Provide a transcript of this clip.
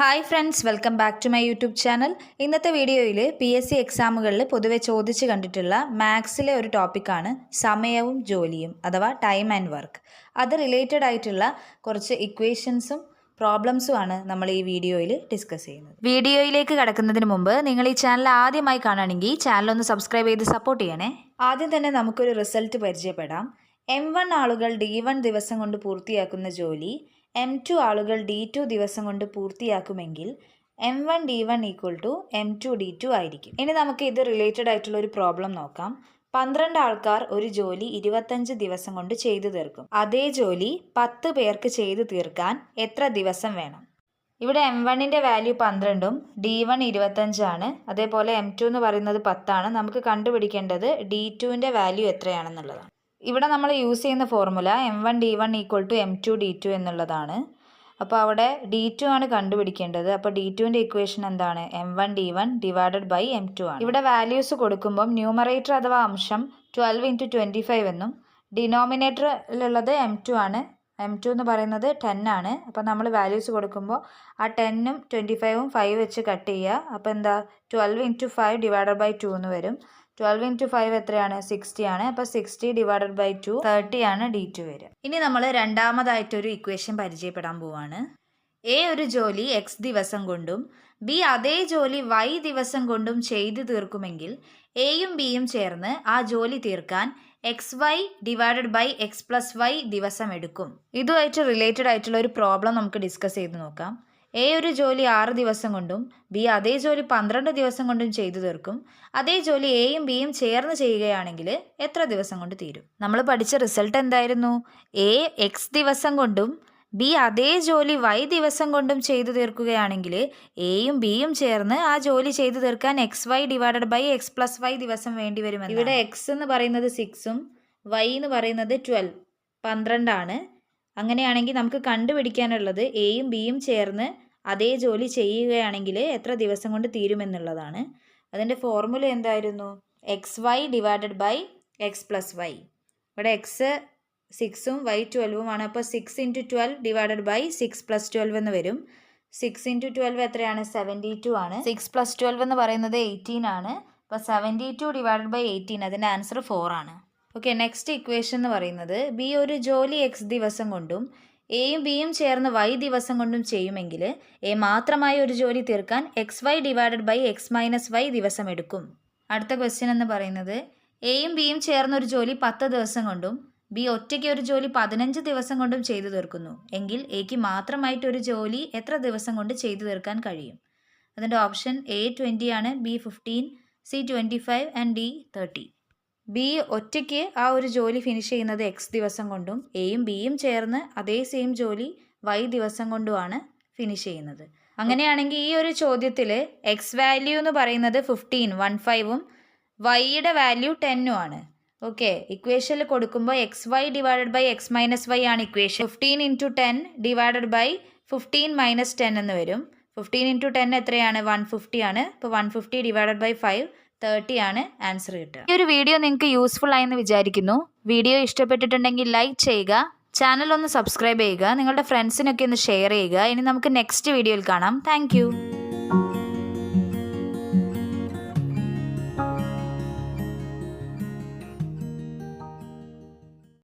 Hi friends, welcome back to my YouTube channel. ഇന്നത്തെ വീഡിയോയിൽ PSC എക്സാമുകളിൽ പൊതുവെ ചോദിച്ച് കണ്ടിട്ടുള്ള മാത്സിലെ ഒരു ടോപ്പിക്കാണ് സമയവും ജോലിയും അഥവാ ടൈം ആൻഡ് വർക്ക്. അത് റിലേറ്റഡ് ആയിട്ടുള്ള കുറച്ച് ഇക്വേഷൻസും പ്രോബ്ലംസുമാണ് നമ്മൾ ഈ വീഡിയോയിൽ ഡിസ്കസ് ചെയ്യുന്നത്. വീഡിയോയിലേക്ക് കടക്കുന്നതിന് മുമ്പ് നിങ്ങൾ ഈ ചാനൽ ആദ്യമായി കാണുകയാണെങ്കിൽ ചാനൽ ഒന്ന് സബ്സ്ക്രൈബ് ചെയ്ത് സപ്പോർട്ട് ചെയ്യണേ. ആദ്യം തന്നെ നമുക്കൊരു റിസൾട്ട് പരിചയപ്പെടാം. M1 ആളുകൾ D1 ദിവസം കൊണ്ട് പൂർത്തിയാക്കുന്ന ജോലി M2 ആളുകൾ D2 ദിവസം കൊണ്ട് പൂർത്തിയാക്കുമെങ്കിൽ M1 D1 equal to M2 D2 ആയിരിക്കും. ഇനി നമുക്ക് ഇത് റിലേറ്റഡ് ആയിട്ടുള്ള ഒരു പ്രോബ്ലം നോക്കാം. 12 ആൾക്കാർ ഒരു ജോലി 25 ദിവസം കൊണ്ട് ചെയ്തു തീർക്കും. അതേ ജോലി 10 പേർക്ക് ചെയ്തു തീർക്കാൻ എത്ര ദിവസം വേണം? ഇവിടെ M1ൻ്റെ വാല്യൂ 12ഉം D1 25 ആണ്. അതേപോലെ M2 എന്ന് പറയുന്നത് 10 ആണ്. നമുക്ക് കണ്ടുപിടിക്കേണ്ടത് D2ൻ്റെ വാല്യൂ എത്രയാണെന്നുള്ളതാണ്. ഇവിടെ നമ്മൾ യൂസ് ചെയ്യുന്ന formula M1 D1 equal to M2 D2 എന്നുള്ളതാണ്. അപ്പോൾ അവിടെ D2 ആണ് കണ്ടുപിടിക്കേണ്ടത്. അപ്പോൾ D2ൻ്റെ ഇക്വേഷൻ എന്താണ്? M1 D1 divided by M2 ആണ്. ഇവിടെ വാല്യൂസ് കൊടുക്കുമ്പം ന്യൂമറേറ്റർ അഥവാ അംശം 12 × 25 എന്നും ഡിനോമിനേറ്ററിലുള്ളത് M2 ആണ്. M2 എന്ന് പറയുന്നത് 10 ആണ്. അപ്പോൾ നമ്മൾ വാല്യൂസ് കൊടുക്കുമ്പോൾ ആ 10ഉം 25ഉം 5 വെച്ച് കട്ട് ചെയ്യുക. അപ്പോൾ എന്താ? 12 × 5 ഡിവൈഡഡ് ബൈ 2 എന്ന് വരും. 12 × 5 എത്രയാണ്? 60 ആണ്. അപ്പോൾ 60 ഡിവൈഡഡ് ബൈ 2 30 ആണ് D2 വരിക. ഇനി നമ്മൾ രണ്ടാമതായിട്ടൊരു ഇക്വേഷൻ പരിചയപ്പെടാൻ പോവാണ്. A ഒരു ജോലി X ദിവസം കൊണ്ടും B അതേ ജോലി Y ദിവസം കൊണ്ടും ചെയ്തു തീർക്കുമെങ്കിൽ Aയും Bയും ചേർന്ന് ആ ജോലി തീർക്കാൻ XY ഡിവൈഡഡ് ബൈ X+Y ദിവസം എടുക്കും. ഇതുമായിട്ട് റിലേറ്റഡ് ആയിട്ടുള്ള ഒരു പ്രോബ്ലം നമുക്ക് ഡിസ്കസ് ചെയ്ത് നോക്കാം. A ഒരു ജോലി 6 ദിവസം കൊണ്ടും B അതേ ജോലി 12 ദിവസം കൊണ്ടും ചെയ്തു തീർക്കും. അതേ ജോലി Aയും Bയും ചേർന്ന് ചെയ്യുകയാണെങ്കിൽ എത്ര ദിവസം കൊണ്ട് തീരും? നമ്മൾ പഠിച്ച റിസൾട്ട് എന്തായിരുന്നു? A X ദിവസം കൊണ്ടും B അതേ ജോലി Y ദിവസം കൊണ്ടും ചെയ്തു തീർക്കുകയാണെങ്കിൽ Aയും Bയും ചേർന്ന് ആ ജോലി ചെയ്തു തീർക്കാൻ XY ഡിവൈഡഡ് ബൈ X+Y ദിവസം വേണ്ടി വരുമെന്ന്. ഇവിടെ X എന്ന് പറയുന്നത് 6ഉം Y എന്ന് പറയുന്നത് 12 ആണ്. അങ്ങനെയാണെങ്കിൽ നമുക്ക് കണ്ടുപിടിക്കാനുള്ളത് Aയും Bയും ചേർന്ന് അതേ ജോലി ചെയ്യുകയാണെങ്കിൽ എത്ര ദിവസം കൊണ്ട് തീരുമെന്നുള്ളതാണ്. അതിൻ്റെ ഫോർമുല എന്തായിരുന്നു? XY divided by X+Y. ഇവിടെ X 6ഉം Y 12ഉം ആണ്. അപ്പോൾ 6 × 12 ഡിവൈഡഡ് ബൈ 6 + 12 എന്ന് വരും. 6 × 12 എത്രയാണ്? 72 ആണ്. 6 + 12 എന്ന് പറയുന്നത് 18 ആണ്. അപ്പോൾ 72 ഡിവൈഡഡ് ബൈ 18, അതിൻ്റെ ആൻസർ 4 ആണ്. ഓക്കെ, നെക്സ്റ്റ് ഇക്വേഷൻ എന്ന് പറയുന്നത് B ഒരു ജോലി X ദിവസം കൊണ്ടും Aയും Bയും ചേർന്ന് Y ദിവസം കൊണ്ടും ചെയ്യുമെങ്കിൽ A മാത്രമായി ഒരു ജോലി തീർക്കാൻ XY ഡിവൈഡഡ് ബൈ X-Y ദിവസം എടുക്കും. അടുത്ത ക്വസ്റ്റ്യൻ എന്ന് പറയുന്നത് Aയും Bയും ചേർന്ന് ഒരു ജോലി 10 ദിവസം കൊണ്ടും B ഒറ്റയ്ക്ക് ഒരു ജോലി 15 ദിവസം കൊണ്ടും ചെയ്തു തീർക്കുന്നു എങ്കിൽ Aക്ക് മാത്രമായിട്ട് ഒരു ജോലി എത്ര ദിവസം കൊണ്ട് ചെയ്തു തീർക്കാൻ കഴിയും? അതിൻ്റെ ഓപ്ഷൻ A 20 ആണ്, B 15, C 25 and D 30. B ഒറ്റയ്ക്ക് ആ ഒരു ജോലി ഫിനിഷ് ചെയ്യുന്നത് X ദിവസം കൊണ്ടും Aയും Bയും ചേർന്ന് അതേ സെയിം ജോലി Y ദിവസം കൊണ്ടുമാണ് ഫിനിഷ് ചെയ്യുന്നത്. അങ്ങനെയാണെങ്കിൽ ഈ ഒരു ചോദ്യത്തിൽ X വാല്യൂ എന്ന് പറയുന്നത് 15ഉം Yയുടെ വാല്യൂ 10ഉം ആണ്. ഓക്കെ, ഇക്വേഷനിൽ കൊടുക്കുമ്പോൾ XY ഡിവൈഡഡ് ബൈ X-Y ആണ് ഇക്വേഷൻ. 15 × 10 ഡിവൈഡഡ് ബൈ 15 - 10 എന്ന് വരും. 15 × 10 എത്രയാണ്? 150 ആണ്. അപ്പോൾ 150 ഡിവൈഡഡ് ബൈ 5 30 ആണ് ആൻസർ കിട്ടുക. ഈ ഒരു വീഡിയോ നിങ്ങൾക്ക് യൂസ്ഫുൾ ആയെന്ന് വിചാരിക്കുന്നു. വീഡിയോ ഇഷ്ടപ്പെട്ടിട്ടുണ്ടെങ്കിൽ ലൈക്ക് ചെയ്യുക, ചാനൽ ഒന്ന് സബ്സ്ക്രൈബ് ചെയ്യുക, നിങ്ങളുടെ ഫ്രണ്ട്സിനൊക്കെ ഒന്ന് ഷെയർ ചെയ്യുക. ഇനി നമുക്ക് നെക്സ്റ്റ് വീഡിയോയിൽ കാണാം. താങ്ക്